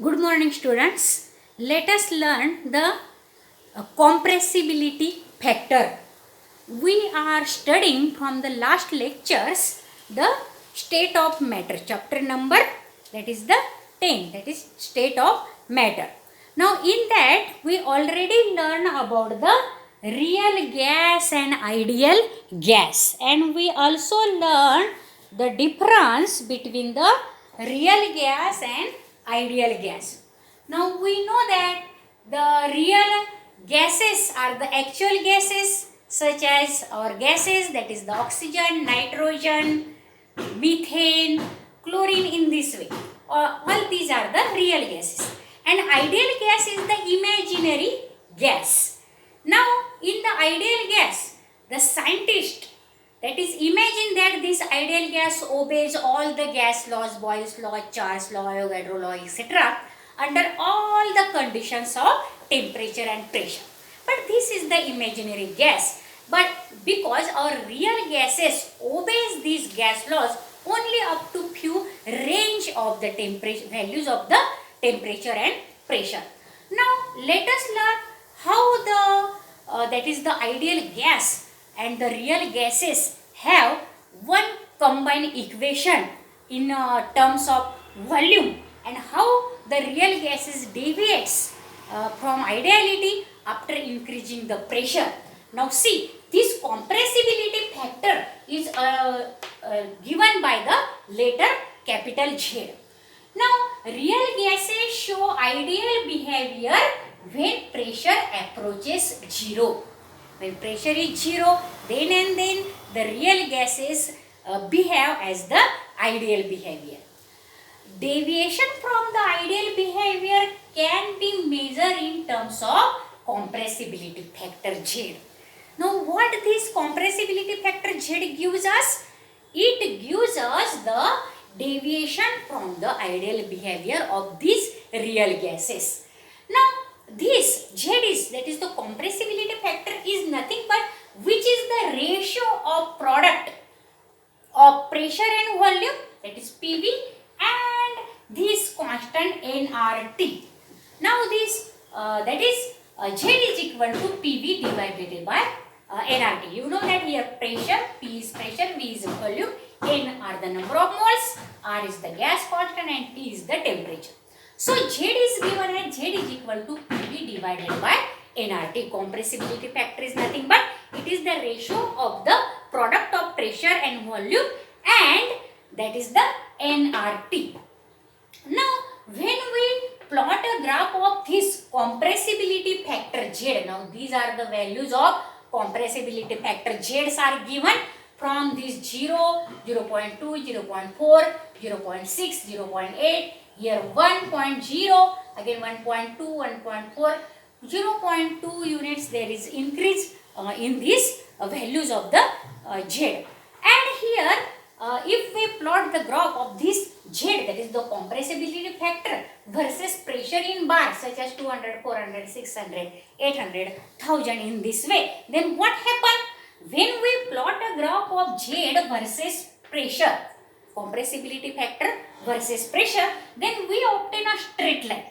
Good morning, students. Let us learn the compressibility factor. We are studying from the last lectures the state of matter, chapter number that is the 10, that is state of matter. Now in that we already learned about the real gas and ideal gas, and we also learned the difference between the real gas and ideal gas. Now we know that the real gases are the actual gases such as our gases, that is the oxygen, nitrogen, methane, chlorine, in this way. All these are the real gases. And ideal gas is the imaginary gas. Now in the ideal gas, the scientist, that is, imagine that this ideal gas obeys all the gas laws, Boyle's law, Charles law, Avogadro law, etc. under all the conditions of temperature and pressure. But this is the imaginary gas. But because our real gases obeys these gas laws only up to few range of the temperature values of the temperature and pressure. Now let us learn how the that is the ideal gas and the real gases have one combined equation in terms of volume, and how the real gases deviates from ideality after increasing the pressure. Now see, this compressibility factor is given by the letter capital Z. Now real gases show ideal behavior when pressure approaches 0. When pressure is 0, then and then the real gases behave as the ideal behavior. Deviation from the ideal behavior can be measured in terms of compressibility factor Z. Now what this compressibility factor Z gives us? It gives us the deviation from the ideal behavior of these real gases. Now this Z is, that is the compressibility factor, is nothing but which is the ratio of product of pressure and volume, that is PV, and this constant nRT. Now this that is Z is equal to PV divided by nRT. You know that here pressure, P is pressure, V is volume, N are the number of moles, R is the gas constant, and T is the temperature. So Z is given as Z is equal to PV divided by nRT. Compressibility factor is nothing but it is the ratio of the product of pressure and volume, and that is the nRT. Now when we plot a graph of this compressibility factor Z, now these are the values of compressibility factor Z's are given from this 0, 0.2, 0.4, 0.6, 0.8, here 1.0, again 1.2, 1.4, 0.2 units there is increase in these values of the Z. And here if we plot the graph of this Z, that is the compressibility factor versus pressure in bars such as 200, 400, 600, 800, 1000 in this way, then what happens? When we plot a graph of Z versus pressure, compressibility factor versus pressure, then we obtain a straight line.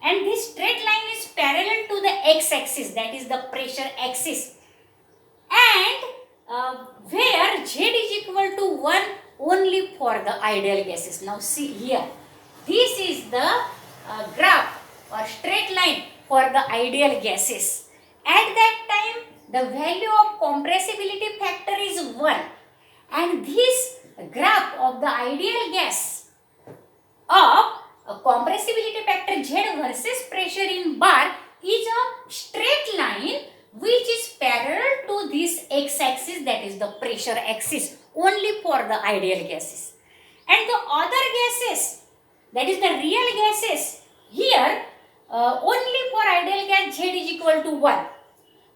And this straight line is parallel to the x-axis, that is the pressure axis. And where Z is equal to 1 only for the ideal gases. Now see here, this is the graph or straight line for the ideal gases. At that time, the value of compressibility factor is 1, and this graph of the ideal gas of compressibility factor Z versus pressure in bar is a straight line which is parallel to this x-axis, that is the pressure axis, only for the ideal gases. And the other gases, that is the real gases, here only for ideal gas Z is equal to 1.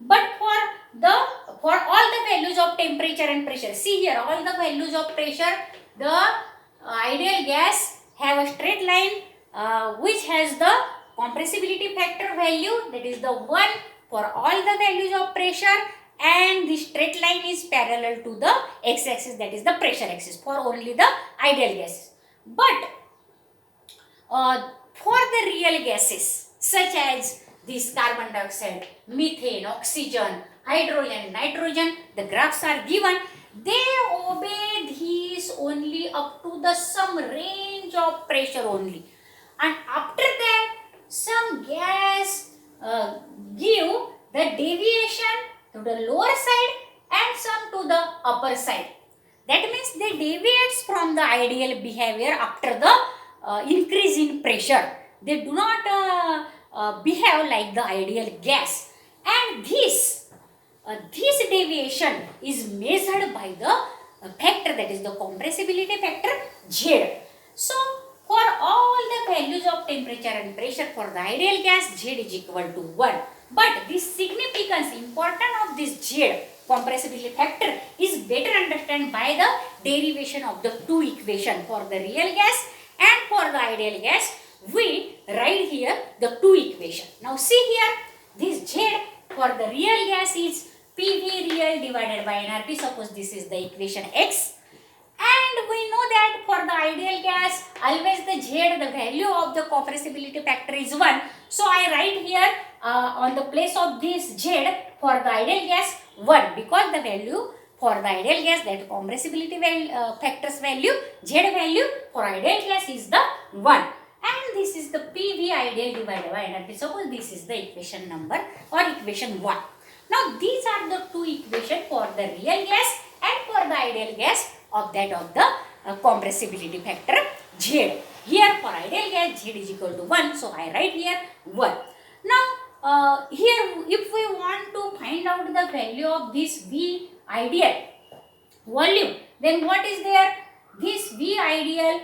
But for all the values of temperature and pressure, see here all the values of pressure, the ideal gas have a straight line which has the compressibility factor value, that is the 1 for all the values of pressure, and the straight line is parallel to the x-axis, that is the pressure axis, for only the ideal gases. But for the real gases such as this carbon dioxide, methane, oxygen, hydrogen, nitrogen, the graphs are given, they obey these only up to the some range of pressure only, and after that some gas give the deviation to the lower side and some to the upper side. That means they deviates from the ideal behavior after the increase in pressure. They do not behave like the ideal gas, and this deviation is measured by the factor, that is the compressibility factor Z. So for all the values of temperature and pressure for the ideal gas, Z is equal to 1. But the significance, importance of this Z compressibility factor is better understood by the derivation of the two equation. For the real gas and for the ideal gas, we write here the two equation. Now see here, this Z for the real gas is PV real divided by nRT. Suppose this is the equation X. And we know that for the ideal gas, always the Z, the value of the compressibility factor is 1. So I write here on the place of this Z for the ideal gas 1, because the value for the ideal gas, that compressibility factor's value, Z value for ideal gas is the 1. And this is the PV ideal divided by nRT. Suppose this is the equation number or equation 1. Now these are the two equations for the real gas and for the ideal gas of that of the compressibility factor Z. Here for ideal gas Z is equal to 1, so I write here 1. Now here if we want to find out the value of this V ideal volume, then what is there? This V ideal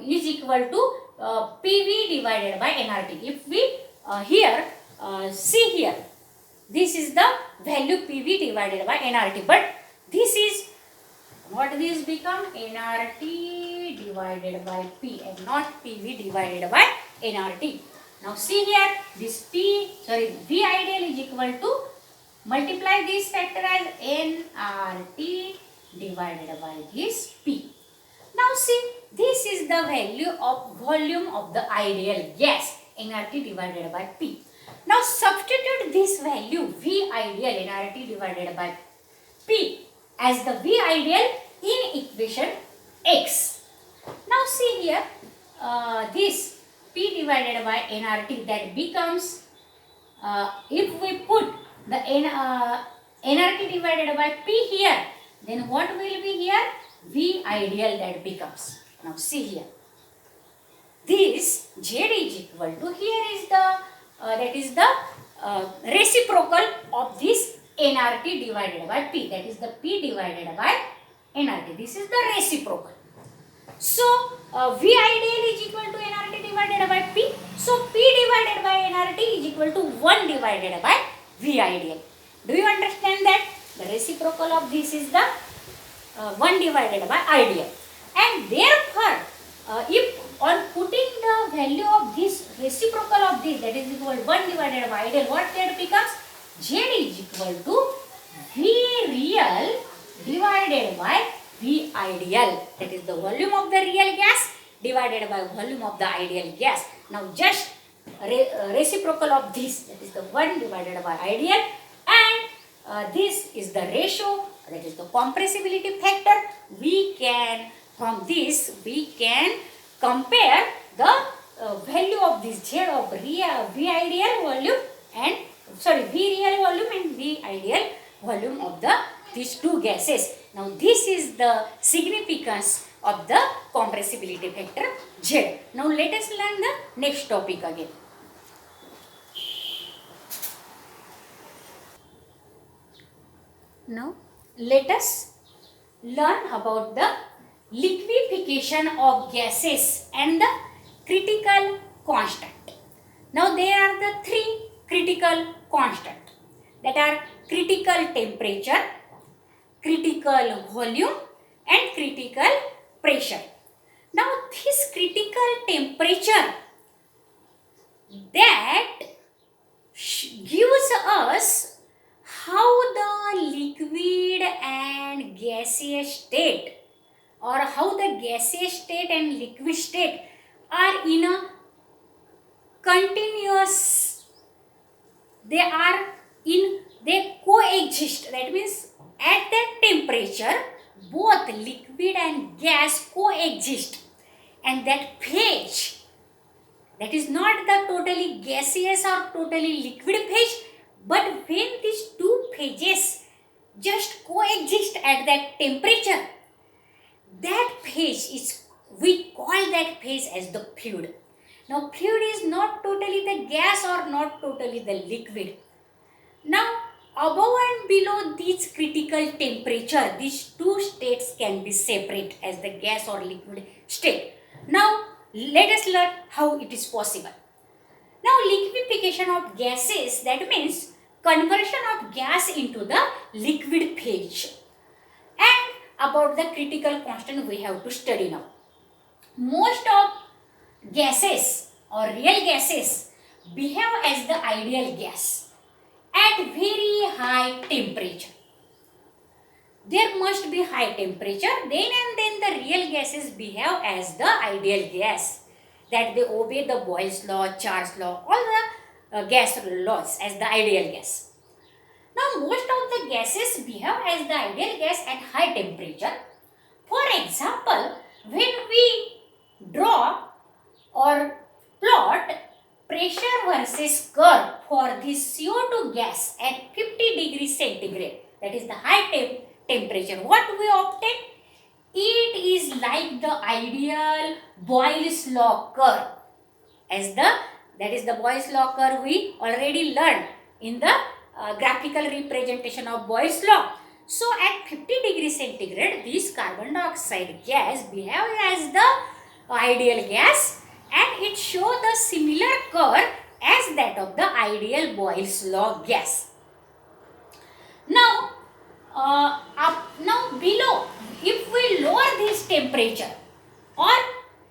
is equal to PV divided by nRT. If we here see here, this is the value PV divided by nRT, but this is what this become, nRT divided by P and not PV divided by nRT. Now see here, this V ideal is equal to, multiply this factor as nRT divided by this P. Now see, this is the value of volume of the ideal gas, nRT divided by P. Now substitute this value V ideal, nRT divided by P, as the V ideal in equation X. Now see here, this P divided by nRT, that becomes, if we put the nRT divided by P here, then what will be here? V ideal that becomes. Now see here, this Z is equal to, here is the that is the reciprocal of this nRT divided by P, that is the P divided by nRT. This is the reciprocal. So V ideal is equal to nRT divided by P. So P divided by nRT is equal to 1 divided by V ideal. Do you understand that? The reciprocal of this is the 1 divided by ideal. And therefore, if on putting the value of this reciprocal of this, that is equal to 1 divided by ideal, what that becomes? Z is equal to V real divided by V ideal. That is the volume of the real gas divided by volume of the ideal gas. Now just reciprocal of this, that is the 1 divided by ideal, and this is the ratio, that is the compressibility factor. We can, from this we can compare the value of this Z of V ideal volume and V real volume and V ideal volume of these two gases. Now this is the significance of the compressibility factor Z. Now let us learn the next topic again. Now let us learn about the liquefaction of gases and the critical constant. Now there are the three critical constants, that are critical temperature, critical volume and critical pressure. Now this critical temperature, that gives us how the liquid and gaseous state, or how the gaseous state and liquid state are in a they are they coexist. That means at that temperature, both liquid and gas coexist, and that phase, that is not the totally gaseous or totally liquid phase, but when these two phases just coexist at that temperature, that phase is, we call that phase as the fluid. Now fluid is not totally the gas or not totally the liquid. Now above and below this critical temperature, these two states can be separate as the gas or liquid state. Now let us learn how it is possible. Now liquefaction of gases, that means conversion of gas into the liquid phase. And about the critical constant we have to study now. Most of gases or real gases behave as the ideal gas at very high temperature. There must be high temperature, then and then the real gases behave as the ideal gas, that they obey the Boyle's law, Charles law, all the gas laws as the ideal gas. Now most of the gases behave as the ideal gas at high temperature. For example, when we draw or plot pressure versus curve for this CO2 gas at 50 degrees centigrade, that is the high temperature, what we obtain? It is like the ideal Boyle's law curve, as that is the Boyle's law curve we already learned in the graphical representation of Boyle's law. So at 50 degrees centigrade, this carbon dioxide gas behaves as the ideal gas, and it shows the similar curve as that of the ideal Boyle's law gas. Now, now below, if we lower this temperature, or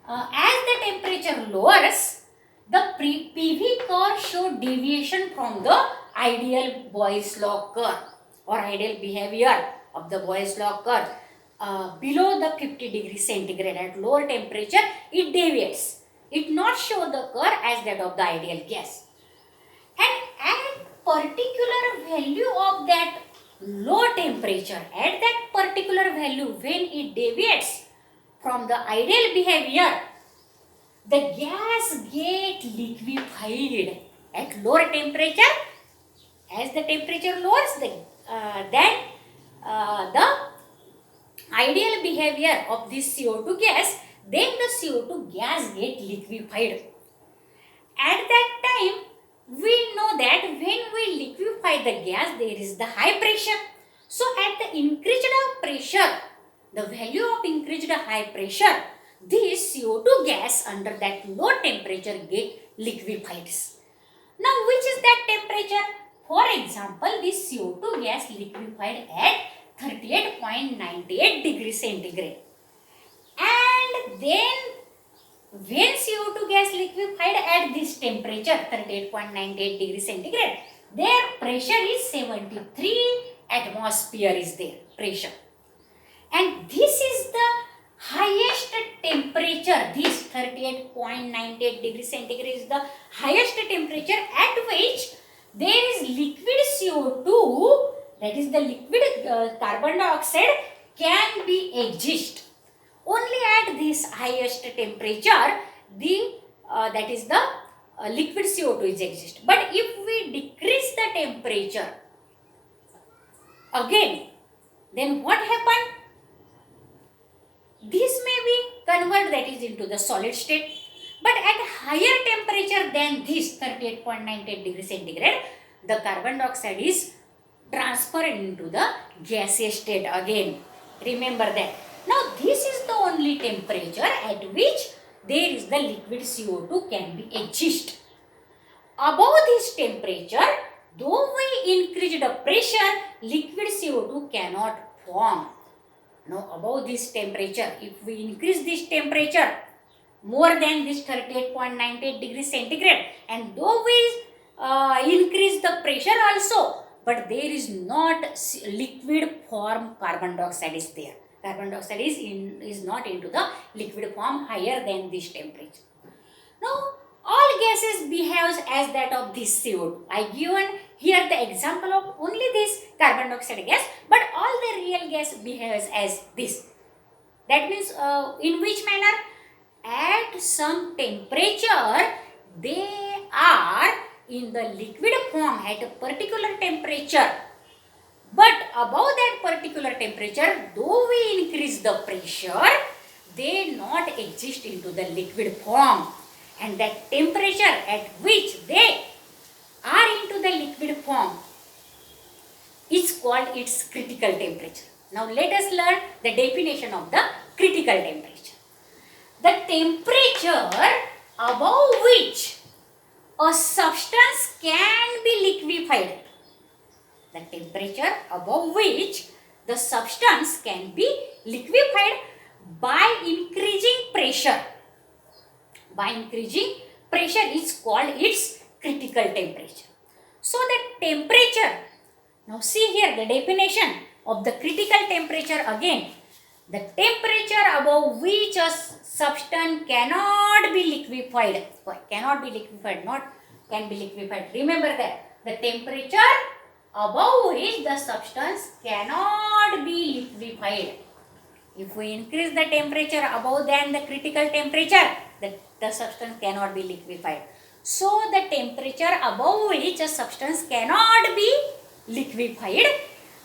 as the temperature lowers, the PV curve show deviation from the ideal Boyle's law curve or ideal behavior of the Boyle's law curve. Below the 50 degrees centigrade at lower temperature, it deviates. It not show the curve as that of the ideal gas. And at particular value of that low temperature, at that particular value when it deviates from the ideal behavior, the gas get liquefied at lower temperature. As the temperature lowers, then the ideal behavior of this CO2 gas, then the CO2 gas get liquefied. At that time, we know that when we liquefy the gas, there is the high pressure. So at the increased pressure, the value of increased high pressure, this CO2 gas under that low temperature get liquefied. Now which is that temperature? For example, this CO2 gas liquefied at 38.98 degrees centigrade. And then when CO2 gas liquefied at this temperature 38.98 degrees centigrade, their pressure is 73 atmosphere is their pressure. And this is the highest temperature, this 38.98 degrees centigrade is the highest temperature at which there is liquid CO2, that is the liquid carbon dioxide can be exist. Only at this highest temperature, the that is the liquid CO2 is exist. But if we decrease the temperature again, then what happen? This may be converted, that is, into the solid state. But at higher temperature than this 38.98 degrees centigrade, the carbon dioxide is transferred into the gaseous state again. Remember that. Now this is the only temperature at which there is the liquid CO2 can be exist. Above this temperature, though we increase the pressure, liquid CO2 cannot form. Now above this temperature, if we increase this temperature more than this 38.98 degrees centigrade, and though we increase the pressure also, but there is not liquid form carbon dioxide is there. Carbon dioxide is not into the liquid form higher than this temperature. Now all gases behave behaves as that of this CO2. I given here the example of only this carbon dioxide gas, but all the real gas behaves as this. That means in which manner? At some temperature, they are in the liquid form at a particular temperature. But above that particular temperature, though we increase the pressure, they not exist into the liquid form. And that temperature at which they are into the liquid form is called its critical temperature. Now let us learn the definition of the critical temperature. The temperature above which a substance can be liquefied. The temperature above which the substance can be liquefied by increasing pressure. By increasing pressure is called its critical temperature. So the temperature, now see here the definition of the critical temperature again. The temperature above which a substance cannot be liquefied. Cannot be liquefied, not can be liquefied. Remember that. The temperature above which the substance cannot be liquefied. If we increase the temperature above than the critical temperature, the substance cannot be liquefied. So the temperature above which a substance cannot be liquefied,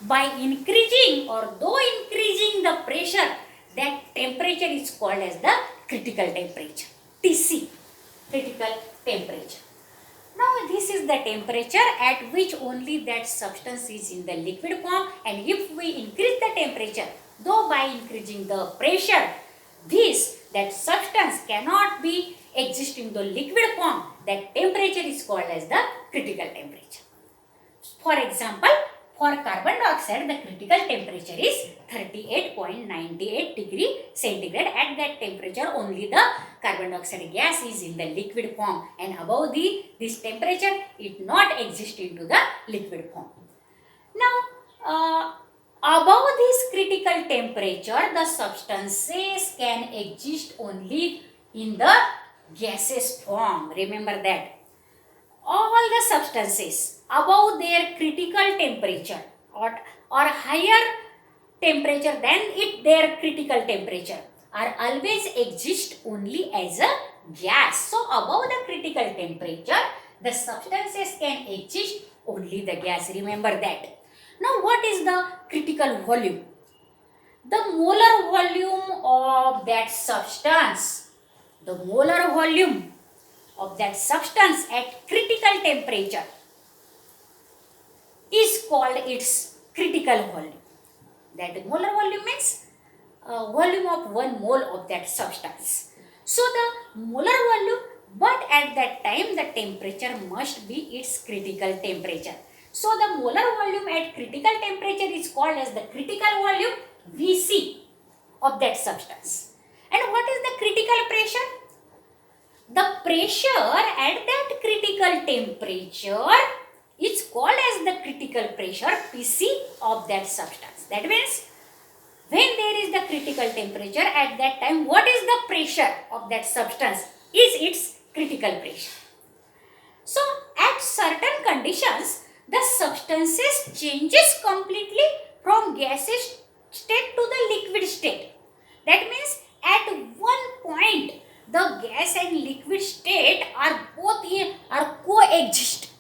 by increasing or though increasing the pressure, that temperature is called as the critical temperature. TC, critical temperature. Now this is the temperature at which only that substance is in the liquid form, and if we increase the temperature, though by increasing the pressure, that substance cannot be exist in the liquid form, that temperature is called as the critical temperature. For example, for carbon dioxide, the critical temperature is 38.98 degree centigrade. At that temperature, only the carbon dioxide gas is in the liquid form, and above this temperature, it not exist into the liquid form. Now, above this critical temperature, the substances can exist only in the gaseous form. Remember that. All the substances above their critical temperature or higher temperature than their critical temperature are always exist only as a gas. So above the critical temperature, the substances can exist only the gas. Remember that. Now what is the critical volume? The molar volume of that substance. The molar volume of that substance at critical temperature is called its critical volume. That molar volume means volume of 1 mole of that substance. So the molar volume, but at that time the temperature must be its critical temperature. So the molar volume at critical temperature is called as the critical volume Vc of that substance. And what is the critical pressure? The pressure at that critical temperature is called as the critical pressure Pc of that substance. That means when there is the critical temperature, at that time what is the pressure of that substance is its critical pressure. So at certain conditions, the substances changes completely from gaseous state to the liquid state. That means at one point the gas and liquid state are coexist,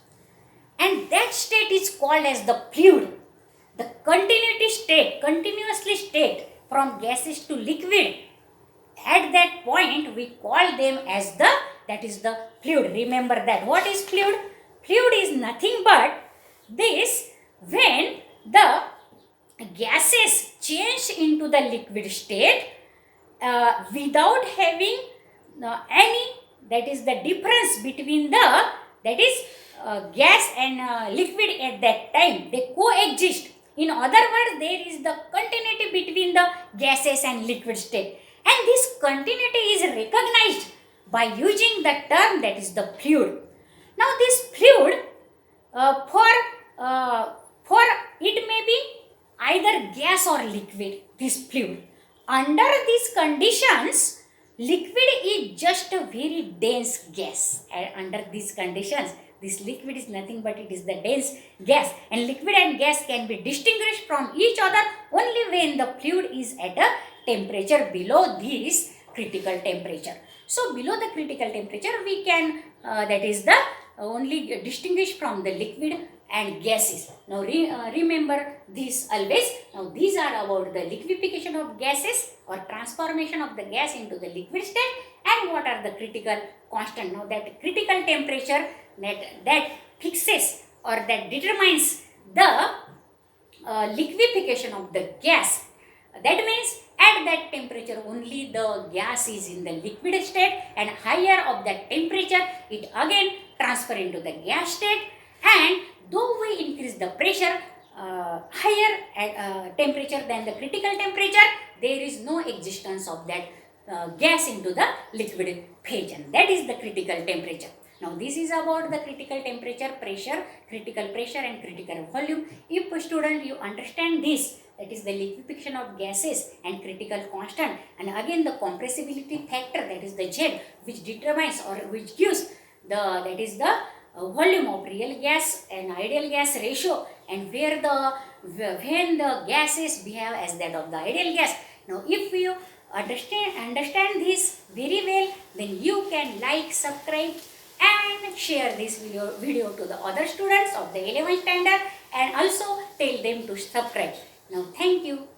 and that state is called as the fluid. The continuously state from gases to liquid, at that point we call them as that is the fluid. Remember that. What is fluid? Fluid is nothing but this when the gases change into the liquid state without having any, that is the difference between gas and liquid at that time. They coexist. In other words, there is the continuity between the gases and liquid state. And this continuity is recognized by using the term that is the fluid. Now this fluid, for it may be either gas or liquid, this fluid. Under these conditions, liquid is just a very dense gas. And under these conditions, this liquid is nothing but it is the dense gas, and liquid and gas can be distinguished from each other only when the fluid is at a temperature below this critical temperature. So below the critical temperature we can that is the only distinguish from the liquid and gases. Now remember this always. Now these are about the liquefaction of gases or transformation of the gas into the liquid state, and what are the critical constant. Now that critical temperature that fixes or that determines the liquefaction of the gas. That means at that temperature only the gas is in the liquid state, and higher of that temperature it again transfer into the gas state, and though we increase the pressure higher at temperature than the critical temperature, there is no existence of that gas into the liquid phase, and that is the critical temperature. Now this is about the critical temperature, critical pressure and critical volume. If student you understand this, that is the liquefaction of gases and critical constant, and again the compressibility factor, that is the Z, which determines or which gives the that is the volume of real gas and ideal gas ratio, and where the when the gases behave as that of the ideal gas. Now if you understand this very well, then you can like, subscribe and share this video to the other students of the 11th standard, and also tell them to subscribe. Now thank you.